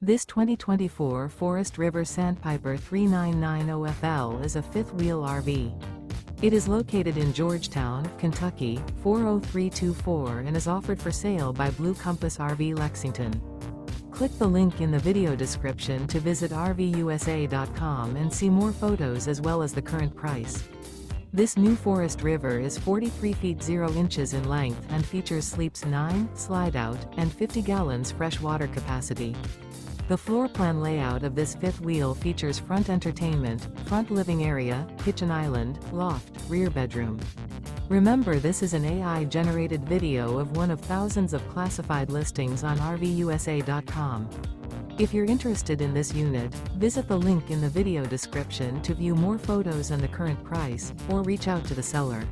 This 2024 Forest River Sandpiper 3990FL is a fifth-wheel RV. It is located in Georgetown, Kentucky, 40324 and is offered for sale by Blue Compass RV Lexington. Click the link in the video description to visit RVUSA.com and see more photos as well as the current price. This new Forest River is 43 feet 0 inches in length and features sleeps 9, slide-out, and 50 gallons fresh water capacity. The floor plan layout of this fifth wheel features front entertainment, front living area, kitchen island, loft, rear bedroom. Remember, this is an AI-generated video of one of thousands of classified listings on RVUSA.com. If you're interested in this unit, visit the link in the video description to view more photos and the current price, or reach out to the seller.